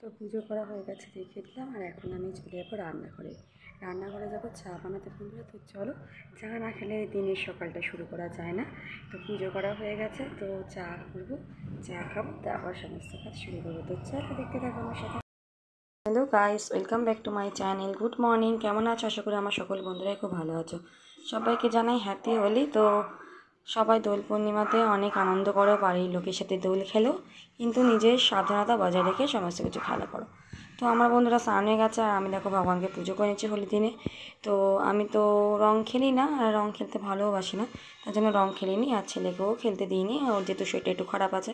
তো পুজো করা হয়ে গেছে, রেখে দিলাম। আর এখন আমি চলে যাবো রান্নাঘরে যাবো চা বানাতে বন্ধুরা। তো চলো, চা না খেলে দিনের সকালটা শুরু করা যায় না। তো পুজো করা হয়ে গেছে, তো চা করবো, চা খাবো, তারপর সমস্ত কাজ শুরু করবো। তো চলো দেখতে থাকো আমার সাথে। Hello guys, welcome back to my channel. Good morning, কেমন আছো? আশা করি আমার সকল বন্ধুরাই খুব ভালো আছো। সবাইকে জানাই হ্যাপি হোলি। তো সবাই দোল পূর্ণিমাতে অনেক আনন্দ করো, বাড়ির লোকের সাথে দোল খেলো, কিন্তু নিজের সাবধানতা বজায় রেখে সমস্ত কিছু খেলা করো। তো আমার বন্ধুরা স্নান হয়ে গেছে, আর আমি দেখো ভগবানকে পুজো করে নিচ্ছি হোলি দিনে। তো আমি তো রং খেলি না, আর রং খেলতে ভালোবাসি না, তার জন্য রং খেলিনি, আর ছেলেকেও খেলতে দিইনি, ওর যেহেতু শরীরটা একটু খারাপ আছে।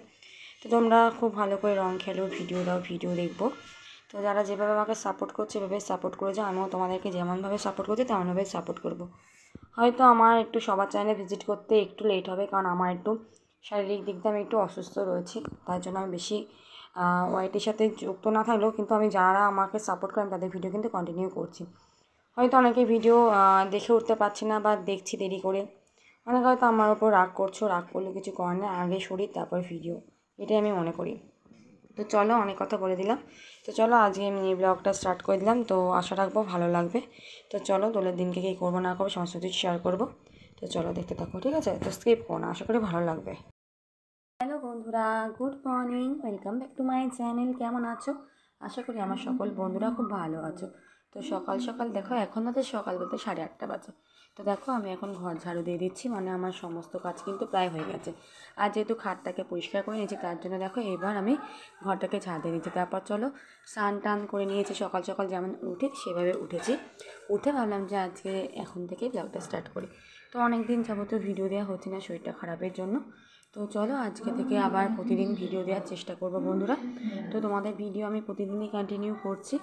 তো তোমরা খুব ভালো করে রং খেলো, ভিডিও দাও, ভিডিও দেখবো। তো যারা যেভাবে আমাকে সাপোর্ট করছে এভাবে সাপোর্ট করে যাও, আমিও তোমাদেরকে যেমনভাবে সাপোর্ট করছি তেমনভাবে সাপোর্ট করবো। হয়তো আমার একটু সবার চ্যানেলে ভিজিট করতে একটু লেট হবে, কারণ আমার একটু শারীরিক দিক দিয়ে আমি একটু অসুস্থ রয়েছি, তার জন্য আমি বেশি ওয়াইটির সাথে যুক্ত না থাকলেও কিন্তু আমি যারা আমাকে সাপোর্ট করেন তাদের ভিডিও কিন্তু কন্টিনিউ করছি। হয়তো অনেকে ভিডিও দেখে উঠতে পারছি না, বা দেখছি দেরি করে, অনেকে হয়তো আমার ওপর রাগ করছো, রাগ করলে কিছু করার নেই, আগে শরীর তারপর ভিডিও, এটাই আমি মনে করি। তো চলো, অনেক কথা বলে দিলাম। তো চলো আজকে আমি এই ব্লগটা স্টার্ট করে দিলাম। তো আশা রাখবো ভালো লাগবে। তো চলো, দোলের দিনকে কী করবো না করবো সমস্ত কিছু শেয়ার করবো। তো চলো দেখতে থাকো, ঠিক আছে? তো স্কিপ করো না, আশা করি ভালো লাগবে। হ্যালো বন্ধুরা, good morning, welcome back to my channel. কেমন আছো? আশা করি আমার সকল বন্ধুরা খুব ভালো আছো। তো সকাল সকাল দেখো, এখন তো সকাল বলতে 8:30 বাজে। তো দেখো আমি এখন ঘর ঝাড়ু দিয়ে দিচ্ছি, মানে আমার সমস্ত কাজ কিন্তু প্রায় হয়ে গেছে। আর যেহেতু খাটটাকে পরিষ্কার করে নিয়েছি, তার জন্য দেখো এবার আমি ঘরটাকে ঝাড় দিয়ে দিচ্ছি। তারপর চলো, স্নান টান করে নিয়েছি, সকাল সকাল যেমন উঠি সেভাবে উঠেছি। উঠে ভাবলাম যে আজকে এখন থেকেই ব্লগটা স্টার্ট করি। তো অনেক দিন যাবত ভিডিও দেওয়া হচ্ছে না শরীরটা খারাপের জন্য। তো চলো আজকে থেকে আবার প্রতিদিন ভিডিও দেওয়ার চেষ্টা করব বন্ধুরা। তো তোমাদের ভিডিও আমি প্রতিদিনই কন্টিনিউ করছি,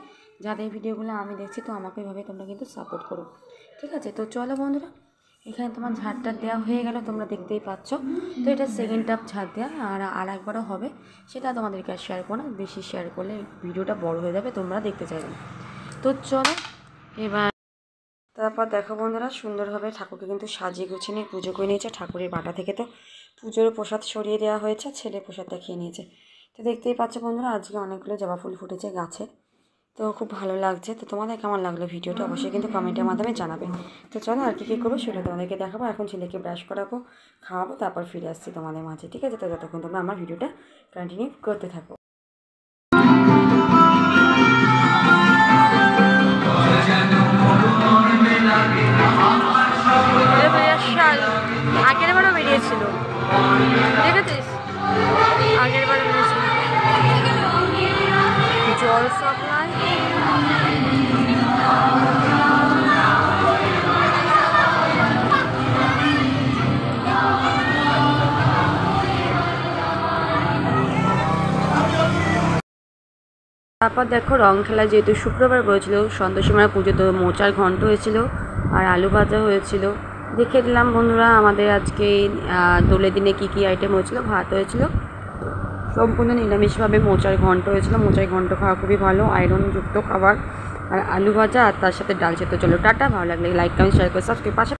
যাদের ভিডিওগুলো আমি দেখছি, তো আমাকে এভাবে তোমরা কিন্তু সাপোর্ট করো, ঠিক আছে? তো চলো বন্ধুরা, এখানে তোমার ঝাড়টা দেওয়া হয়ে গেল, তোমরা দেখতেই পাচ্ছ। তো এটা সেকেন্ড টাপ ঝাড় দেওয়া, আর একবারও হবে, সেটা তোমাদেরকে আর শেয়ার করো না, বেশি শেয়ার করলে ভিডিওটা বড় হয়ে যাবে, তোমরা দেখতে চাইবে না। তো চলো এবার, তারপর দেখো বন্ধুরা, সুন্দরভাবে ঠাকুরকে কিন্তু সাজিয়ে গুছিয়ে নিয়ে পুজো করে নিয়েছে। ঠাকুরের বাটা থেকে তো পুজোর প্রসাদ সরিয়ে দেওয়া হয়েছে, ছেলে প্রসাদটা খেয়ে নিয়েছে। তো দেখতেই পাচ্ছ বন্ধুরা, আজকে অনেকগুলো জবা ফুল ফুটেছে গাছে, তো খুব ভালো লাগছে। তো তোমাদের কেমন লাগলো ভিডিওটা অবশ্যই কিন্তু কমেন্টের মাধ্যমে জানাবে। তো চলো আর কী করবো সেটা তোমাদেরকে দেখাবো। এখন ছেলেকে ব্রাশ করাবো, খাওয়াবো, তারপর ফিরে আসছি তোমাদের মাঝে, ঠিক আছে? তো যতক্ষণ তোমরা আমার ভিডিওটা কন্টিনিউ করতে থাকো। আগের বারও বেরিয়েছিল, দেখেছিস? আগের বারও বেরিয়েছিল জল সাপ্লাই। তারপর দেখো রং খেলা, যেহেতু শুক্রবার পড়েছিল, সন্ধ্যার সময় পুজো, তো মোচার ঘন্ট হয়েছিল আর আলু ভাজা হয়েছিল। দেখে দিলাম বন্ধুরা আমাদের আজকে দোলের দিনে কী কী আইটেম হয়েছিল। ভাত হয়েছিল, সম্পূর্ণ নিরামিষভাবে মোচার ঘন্ট হয়েছিল। মোচার ঘন্ট খাওয়া খুবই ভালো, আয়রনযুক্ত খাবার। আর আলু ভাজা, আর তার সাথে ডাল সেদ্ধ। চলো টাটা, ভালো লাগলে লাইক, কমেন্ট, শেয়ার করে সাবস্ক্রাইব পাশে